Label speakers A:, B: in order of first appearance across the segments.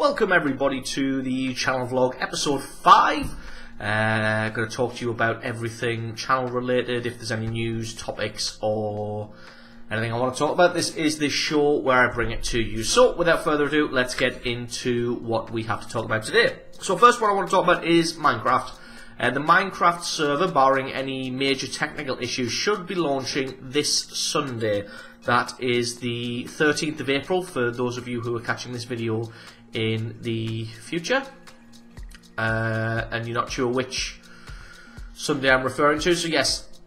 A: welcome everybody to the channel vlog episode 5. I'm going to talk to you about everything channel related, if there's any news, topics or anything I want to talk about. This is the show where I bring it to you. So without further ado, let's get into what we have to talk about today. So first what I want to talk about is Minecraft. The Minecraft server, barring any major technical issues, should be launching this Sunday. That is the 13th of April for those of you who are catching this video in the future. And you're not sure which Sunday I'm referring to. So yes,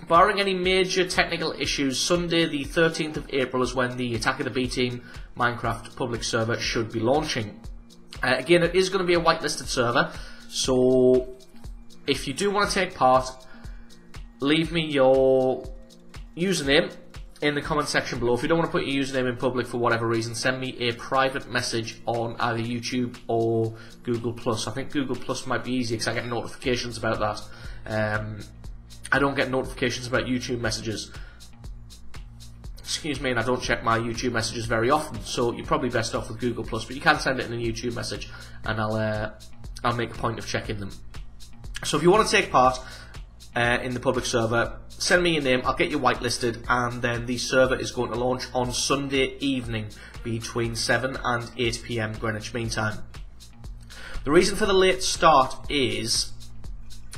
A: barring any major technical issues, Sunday the 13th of April is when the Attack of the B Team Minecraft public server should be launching. Again, it is going to be a whitelisted server, so if you do want to take part, leave me your username in the comment section below. If you don't want to put your username in public for whatever reason, send me a private message on either YouTube or Google+. I think Google+ might be easier because I get notifications about that. I don't get notifications about YouTube messages. Excuse me, and I don't check my YouTube messages very often, so you're probably best off with Google+, but you can send it in a YouTube message and I'll make a point of checking them. So if you want to take part in the public server, send me your name, I'll get you whitelisted, and then the server is going to launch on Sunday evening between 7 and 8 PM Greenwich Mean Time. The reason for the late start is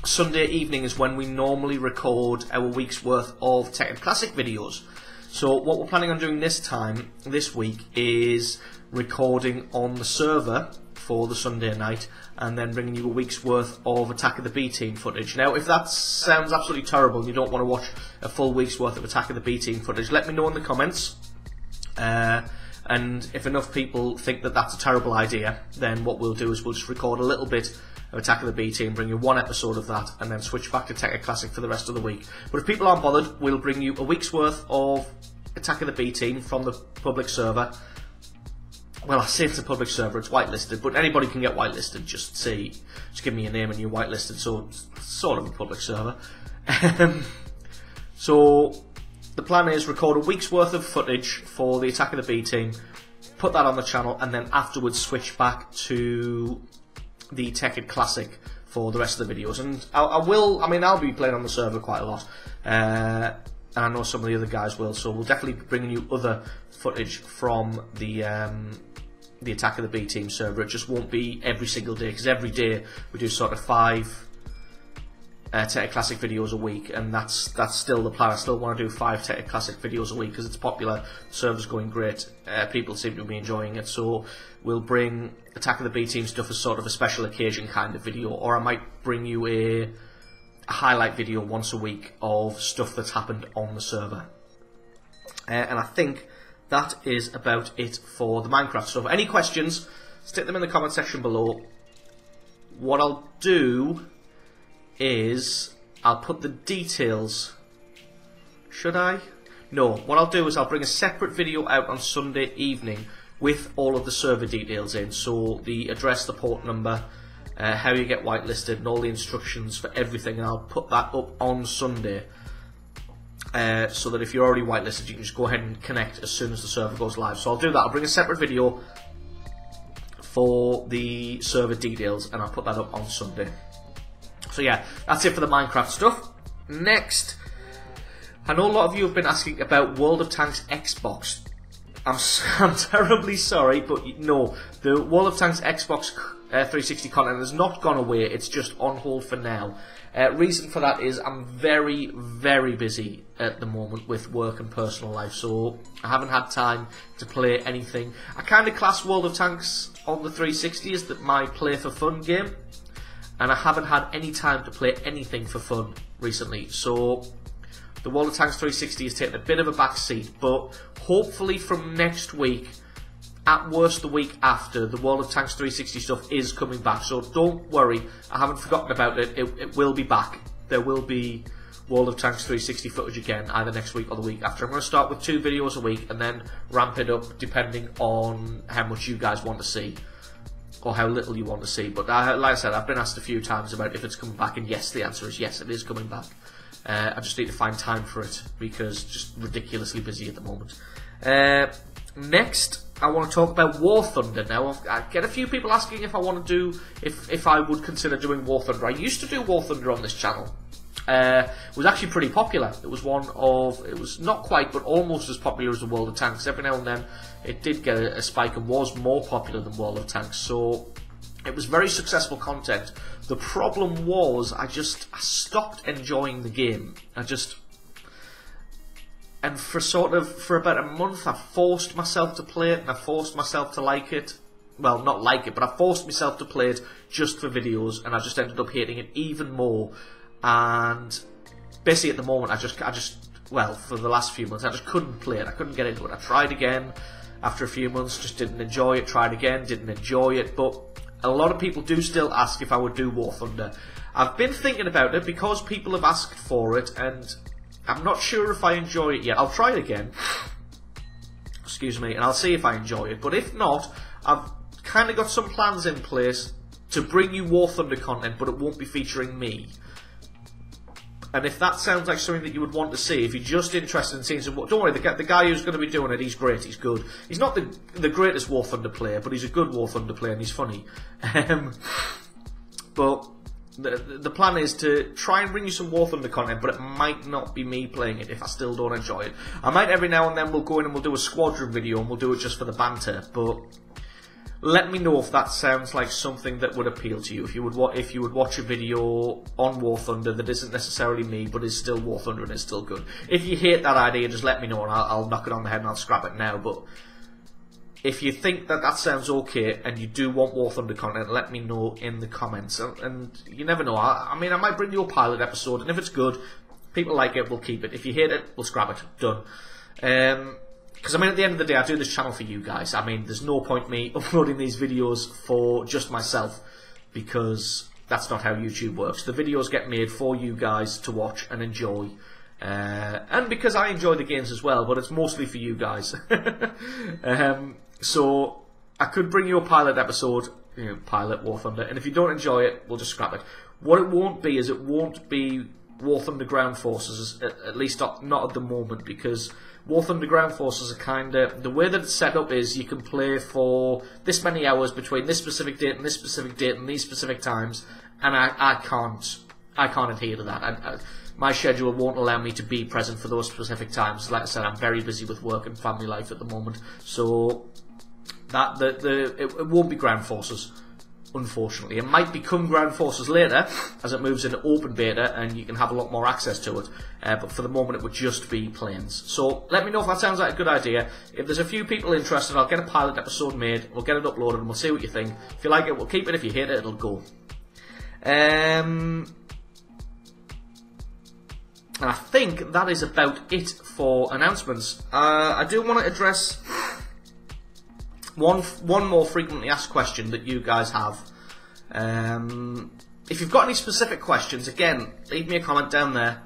A: Sunday evening is when we normally record our week's worth of Tekkit Classic videos. So what we're planning on doing this week, is recording on the server for the Sunday night and then bringing you a week's worth of Attack of the B Team footage. Now, if that sounds absolutely terrible and you don't want to watch a full week's worth of Attack of the B Team footage, let me know in the comments. And if enough people think that that's a terrible idea, then what we'll do is we'll just record a little bit of Attack of the B Team, bring you one episode of that, and then switch back to Tekkit Classic for the rest of the week. But if people aren't bothered, we'll bring you a week's worth of Attack of the B Team from the public server. Well, I say it's a public server, it's whitelisted, but anybody can get whitelisted. Just give me your name and you're whitelisted, so it's sort of a public server. So the plan is record a week's worth of footage for the Attack of the B Team, put that on the channel, and then afterwards switch back to the Tekkit Classic for the rest of the videos. And I'll be playing on the server quite a lot, and I know some of the other guys will, so we'll definitely be bringing you other footage from the Attack of the B Team server. It just won't be every single day, because every day we do sort of 5 Tekkit Classic videos a week, and that's still the plan. I still want to do 5 Tekkit Classic videos a week because it's popular, the server's going great, people seem to be enjoying it, so we'll bring Attack of the B Team stuff as sort of a special occasion kind of video, or I might bring you a highlight video once a week of stuff that's happened on the server. And I think that is about it for the Minecraft stuff. Any questions, stick them in the comment section below. What I'll do is I'll put the details. Should I? No. What I'll do is I'll bring a separate video out on Sunday evening with all of the server details in. So the address, the port number, how you get whitelisted, and all the instructions for everything. And I'll put that up on Sunday. So that if you're already whitelisted, you can just go ahead and connect as soon as the server goes live. So I'll do that. I'll bring a separate video for the server details, and I'll put that up on Sunday. So yeah, that's it for the Minecraft stuff. Next, I know a lot of you have been asking about World of Tanks Xbox. I'm terribly sorry, but no, the World of Tanks Xbox 360 content has not gone away, it's just on hold for now. Reason for that is I'm very, very busy at the moment with work and personal life, so I haven't had time to play anything. I kind of class World of Tanks on the 360 as my play for fun game, and I haven't had any time to play anything for fun recently, so the World of Tanks 360 has taken a bit of a back seat, but hopefully from next week, at worst the week after, the World of Tanks 360 stuff is coming back, so don't worry, I haven't forgotten about it, it will be back. There will be World of Tanks 360 footage again, either next week or the week after. I'm going to start with 2 videos a week and then ramp it up depending on how much you guys want to see, or how little you want to see. But like I said, I've been asked a few times about if it's coming back, and yes, the answer is yes, it is coming back. I just need to find time for it because just ridiculously busy at the moment. Next, I want to talk about War Thunder now. I get a few people asking if I want to do, if I would consider doing War Thunder. I used to do War Thunder on this channel. It was actually pretty popular. It was it was not quite, but almost as popular as the World of Tanks. Every now and then it did get a spike and was more popular than World of Tanks. So it was very successful content. The problem was I stopped enjoying the game. And for about a month, I forced myself to play it, and I forced myself to like it. Well, not like it, but I forced myself to play it just for videos, and I just ended up hating it even more. And basically at the moment, well, for the last few months, I just couldn't play it. I couldn't get into it. I tried again after a few months, just didn't enjoy it. Tried again, didn't enjoy it. But a lot of people do still ask if I would do War Thunder. I've been thinking about it because people have asked for it, and I'm not sure if I enjoy it yet. I'll try it again. Excuse me, and I'll see if I enjoy it. But if not, I've kind of got some plans in place to bring you War Thunder content, but it won't be featuring me. And if that sounds like something that you would want to see, if you're just interested in seeing some... Don't worry, the guy who's going to be doing it, he's great, he's good. He's not the greatest War Thunder player, but he's a good War Thunder player and he's funny. But the plan is to try and bring you some War Thunder content, but it might not be me playing it if I still don't enjoy it. I might every now and then we'll go in and we'll do a squadron video and we'll do it just for the banter, but... let me know if that sounds like something that would appeal to you. If you would watch a video on War Thunder that isn't necessarily me, but is still War Thunder and is still good. If you hate that idea, just let me know and I'll knock it on the head and I'll scrap it now. But if you think that sounds okay and you do want War Thunder content, let me know in the comments. And you never know. I mean, I might bring you a pilot episode, and if it's good, people like it, we'll keep it. If you hate it, we'll scrap it. Done. Because, I mean, at the end of the day, I do this channel for you guys. I mean, there's no point me uploading these videos for just myself, because that's not how YouTube works. The videos get made for you guys to watch and enjoy. And because I enjoy the games as well, but it's mostly for you guys. So, I could bring you a pilot episode, pilot War Thunder, and if you don't enjoy it, we'll just scrap it. What it won't be is it won't be War Thunder Ground Forces, at least not at the moment, because War Thunder Ground Forces are kind of... the way that it's set up is you can play for this many hours between this specific date and this specific date and these specific times, and I can't adhere to that. My schedule won't allow me to be present for those specific times. Like I said, I'm very busy with work and family life at the moment, so it won't be Ground Forces. Unfortunately, it might become Ground Forces later as it moves into open beta and you can have a lot more access to it, but for the moment it would just be planes. So let me know if that sounds like a good idea. If there's a few people interested, I'll get a pilot episode made, we'll get it uploaded and we'll see what you think. If you like it, we'll keep it. If you hate it, it'll go. And I think that is about it for announcements. I do want to address one more frequently asked question that you guys have. If you've got any specific questions, again, leave me a comment down there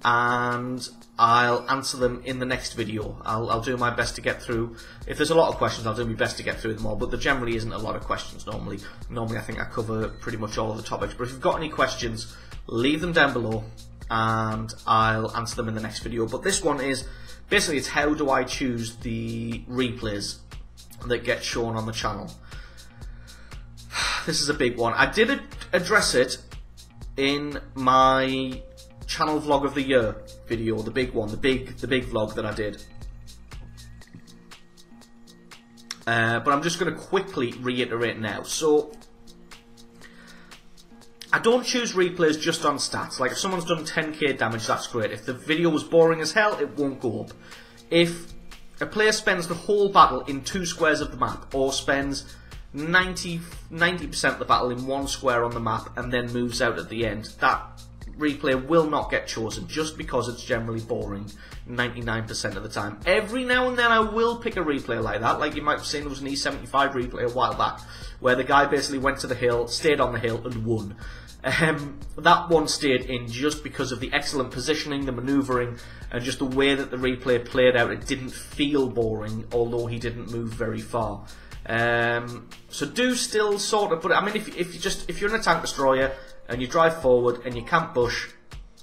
A: and I'll answer them in the next video. I'll do my best to get through. If there's a lot of questions, I'll do my best to get through them all, but there generally isn't a lot of questions normally. Normally I think I cover pretty much all of the topics, but if you've got any questions, leave them down below and I'll answer them in the next video. But this one is, basically it's how do I choose the replays that get shown on the channel. This is a big one. I did address it in my channel vlog of the year video, the big one, the big vlog that I did. But I'm just going to quickly reiterate now. So I don't choose replays just on stats. Like if someone's done 10k damage, that's great. If the video was boring as hell, it won't go up. If a player spends the whole battle in 2 squares of the map, or spends 90% of the battle in 1 square on the map and then moves out at the end, that replay will not get chosen just because it's generally boring 99% of the time. Every now and then I will pick a replay like that, like you might have seen there was an E75 replay a while back where the guy basically went to the hill, stayed on the hill and won. That one stayed in just because of the excellent positioning, the manoeuvring, and just the way that the replay played out. It didn't feel boring, although he didn't move very far. So do still sort of, but I mean, if you're in a tank destroyer and you drive forward and you can't bush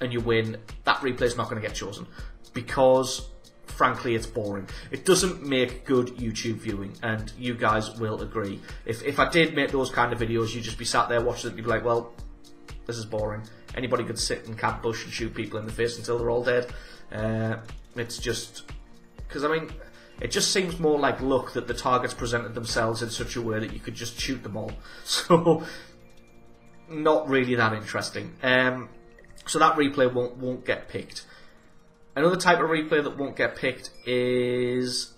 A: and you win, that replay's not going to get chosen because frankly, it's boring. It doesn't make good YouTube viewing, and you guys will agree. If I did make those kind of videos, you'd just be sat there watching it and you'd be like, well, this is boring. Anybody could sit in Camp Bush and shoot people in the face until they're all dead. It's just... Because, I mean, it just seems more like luck that the targets presented themselves in such a way that you could just shoot them all. So, not really that interesting. So that replay won't get picked. Another type of replay that won't get picked is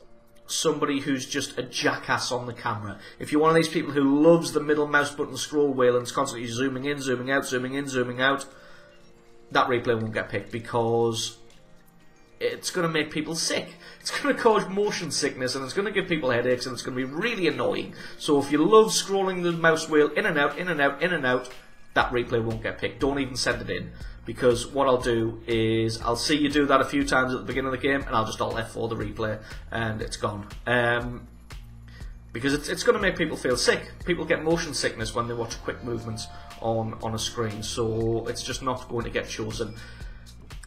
A: somebody who's just a jackass on the camera. If you're one of these people who loves the middle mouse button scroll wheel and is constantly zooming in, zooming out, zooming in, zooming out, that replay won't get picked because it's going to make people sick. It's going to cause motion sickness and it's going to give people headaches and it's going to be really annoying. So if you love scrolling the mouse wheel in and out, in and out, in and out, that replay won't get picked. Don't even send it in. Because what I'll do is, I'll see you do that a few times at the beginning of the game, and I'll just Alt F4 the replay, and it's gone. Because it's going to make people feel sick. People get motion sickness when they watch quick movements on a screen, so it's just not going to get chosen.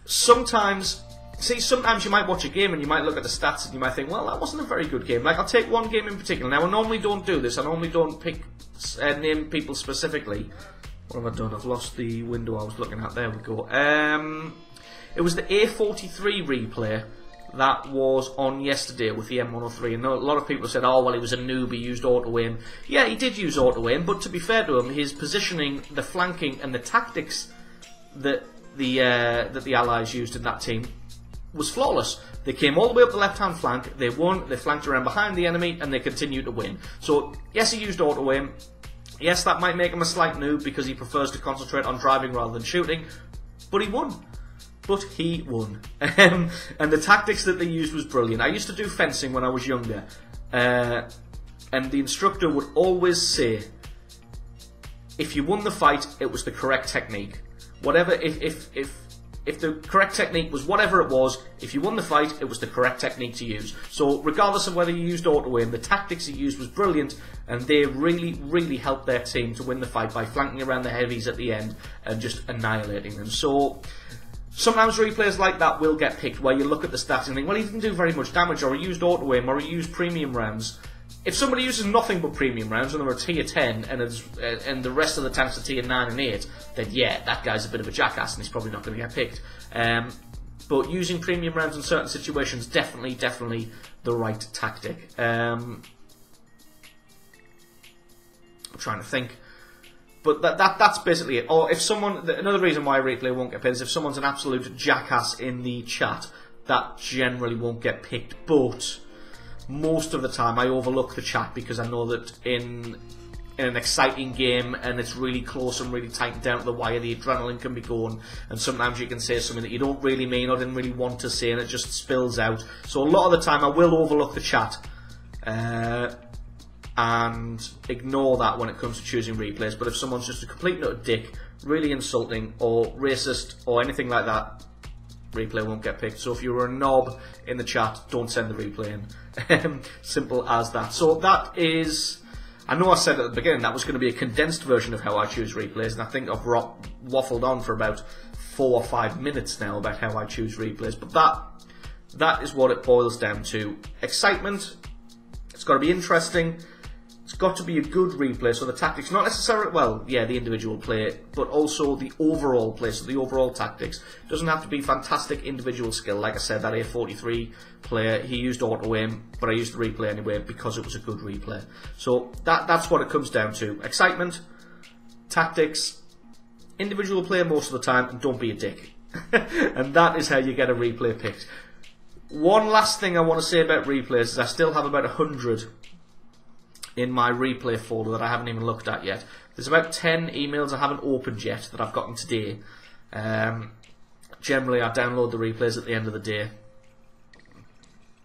A: Sometimes you might watch a game and you might look at the stats and you might think, well, that wasn't a very good game. Like, I'll take one game in particular. Now, I normally don't do this. I normally don't name people specifically. What have I done? I've lost the window I was looking at. There we go. It was the A43 replay that was on yesterday with the M103. And a lot of people said, oh, well, he was a noob, he used auto-aim. Yeah, he did use auto-aim, but to be fair to him, his positioning, the flanking, and the tactics that the Allies used in that team was flawless. They came all the way up the left-hand flank, they won, they flanked around behind the enemy, and they continued to win. So, yes, he used auto-aim. Yes, that might make him a slight noob because he prefers to concentrate on driving rather than shooting, but he won. But he won. And the tactics that they used was brilliant. I used to do fencing when I was younger, and the instructor would always say, if you won the fight, it was the correct technique. Whatever, if the correct technique was whatever it was, if you won the fight, it was the correct technique to use. So regardless of whether you used auto-aim, the tactics he used was brilliant, and they really, really helped their team to win the fight by flanking around the heavies at the end and just annihilating them. So sometimes replays like that will get picked, where you look at the stats and think, well, he didn't do very much damage, or he used auto-aim, or he used premium rounds. If somebody uses nothing but premium rounds and they're a tier 10 and the rest of the tanks are tier 9 and 8, then yeah, that guy's a bit of a jackass and he's probably not going to get picked. But using premium rounds in certain situations, definitely the right tactic. I'm trying to think. But that's basically it. Or if someone, another reason why replay won't get picked is if someone's an absolute jackass in the chat, that generally won't get picked. But most of the time I overlook the chat because I know that in an exciting game and it's really close and really tight down to the wire, the adrenaline can be going, and sometimes you can say something that you don't really mean or didn't really want to say and it just spills out. So a lot of the time I will overlook the chat and ignore that when it comes to choosing replays. But if someone's just a complete nut dick, really insulting or racist or anything like that, replay won't get picked. So if you were a knob in the chat, don't send the replay in. Simple as that. So that is, I know I said at the beginning that was going to be a condensed version of how I choose replays, and I think I've waffled on for about 4 or 5 minutes now about how I choose replays, but that is what it boils down to. Excitement, it's got to be interesting, it's got to be a good replay, so the tactics, not necessarily, well, yeah, the individual play, but also the overall play, so the overall tactics. It doesn't have to be fantastic individual skill. Like I said, that A43 player, he used auto-aim, but I used the replay anyway because it was a good replay. So that's what it comes down to. Excitement, tactics, individual play most of the time, and don't be a dick. And that is how you get a replay picked. One last thing I want to say about replays is I still have about 100 in my replay folder that I haven't even looked at yet. There's about 10 emails I haven't opened yet that I've gotten today. Generally I download the replays at the end of the day.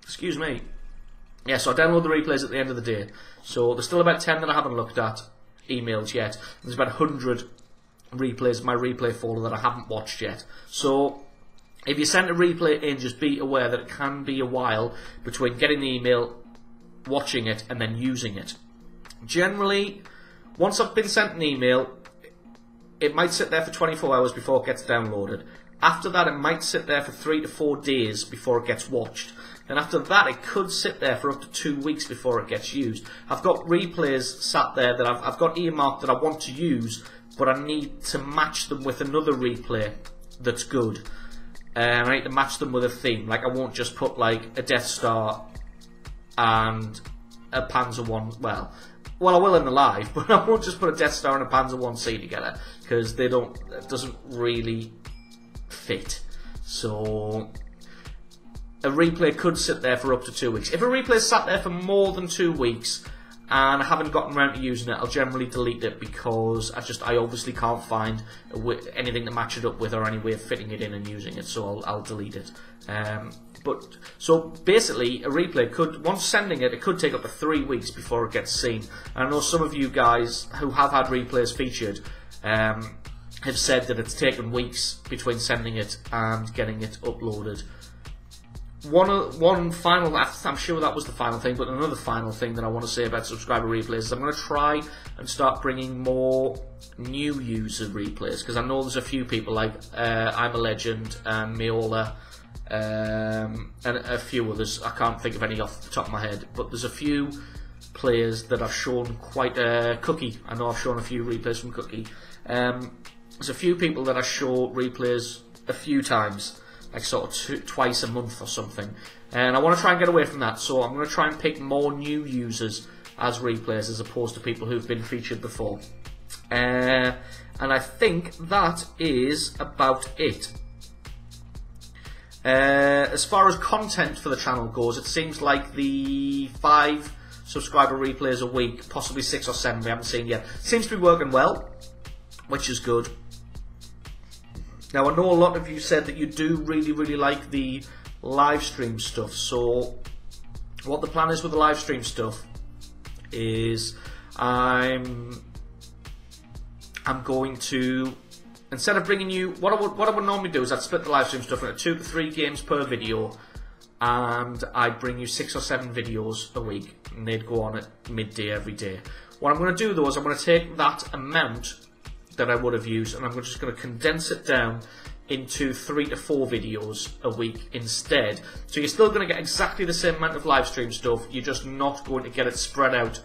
A: Excuse me. Yeah, so I download the replays at the end of the day. So there's still about 10 that I haven't looked at, emails yet. There's about 100 replays in my replay folder that I haven't watched yet. So if you send a replay in, just be aware that it can be a while between getting the email, watching it, and then using it. Generally, once I've been sent an email, it might sit there for 24 hours before it gets downloaded. After that, it might sit there for 3 to 4 days before it gets watched. then after that it could sit there for up to 2 weeks before it gets used. I've got replays sat there that I've got earmarked that I want to use, but I need to match them with another replay that's good. I need to match them with a theme. Like, I won't just put like a Death Star and a Panzer 1. Well, I will in the live, but I won't just put a Death Star and a Panzer 1C together, because it doesn't really fit. So a replay could sit there for up to 2 weeks. If a replay sat there for more than 2 weeks and I haven't gotten around to using it, I'll generally delete it, because I obviously can't find anything to match it up with or any way of fitting it in and using it, so I'll delete it. So basically, a replay could, once sending it, it could take up to 3 weeks before it gets seen. And I know some of you guys who have had replays featured have said that it's taken weeks between sending it and getting it uploaded. One final, I'm sure that was the final thing, but another final thing that I want to say about subscriber replays is I'm going to try and start bringing more new user replays, because I know there's a few people like I'm a Legend and Meola, and a few others. I can't think of any off the top of my head, but there's a few players that I've shown quite Cookie. I know I've shown a few replays from Cookie. There's a few people that I show replays a few times, like sort of twice a month or something, and I want to try and get away from that. So I'm going to try and pick more new users as replays as opposed to people who've been featured before. And I think that is about it. As far as content for the channel goes, it seems like the 5 subscriber replays a week, possibly 6 or 7, we haven't seen yet, seems to be working well, which is good. Now, I know a lot of you said that you do really like the live stream stuff, so what the plan is with the live stream stuff is I'm going to, instead of bringing you, what I would normally do is I'd split the live stream stuff into 2 to 3 games per video, and I'd bring you 6 or 7 videos a week, and they'd go on at midday every day. What I'm going to do though is I'm going to take that amount that I would have used, and I'm just going to condense it down into 3 to 4 videos a week instead. So you're still going to get exactly the same amount of live stream stuff, you're just not going to get it spread out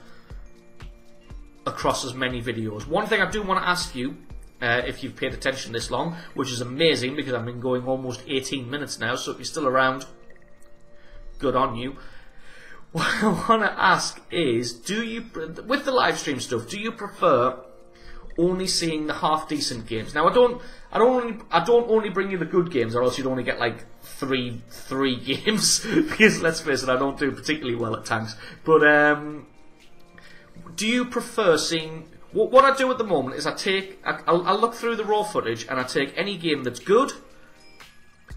A: across as many videos. One thing I do want to ask you, if you've paid attention this long, which is amazing because I've been going almost 18 minutes now, so if you're still around, good on you. What I want to ask is, do you, with the live stream stuff, do you prefer only seeing the half decent games? Now I don't only bring you the good games, or else you'd only get like three games because let's face it, I don't do particularly well at tanks. But do you prefer seeing, what I do at the moment is I'll look through the raw footage and I take any game that's good,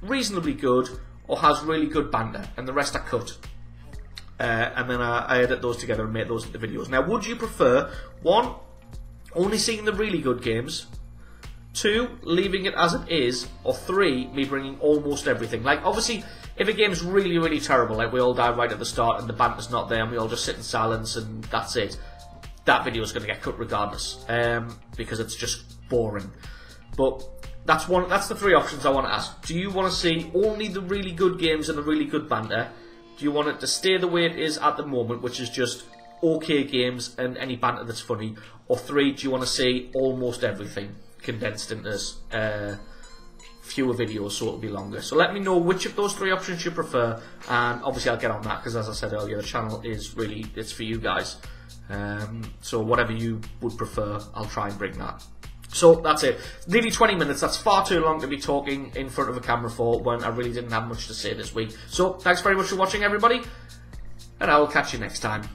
A: reasonably good, or has really good banter, and the rest I cut. And then I edit those together and make those into videos. Now, would you prefer, 1, only seeing the really good games, 2, leaving it as it is, or 3, me bringing almost everything? Like, obviously, if a game's really terrible, like we all die right at the start and the banter's not there and we all just sit in silence and that's it, that video's going to get cut regardless, because it's just boring. But that's the 3 options I want to ask. Do you want to see only the really good games and the really good banter? Do you want it to stay the way it is at the moment, which is just okay games and any banter that's funny? Or 3, do you want to see almost everything condensed into fewer videos so it'll be longer? So let me know which of those 3 options you prefer, and obviously I'll get on that, because as I said earlier, the channel is really, it's for you guys. So whatever you would prefer, I'll try and bring that. So that's it. Nearly 20 minutes. That's far too long to be talking in front of a camera for when I really didn't have much to say this week. So thanks very much for watching, everybody, and I will catch you next time.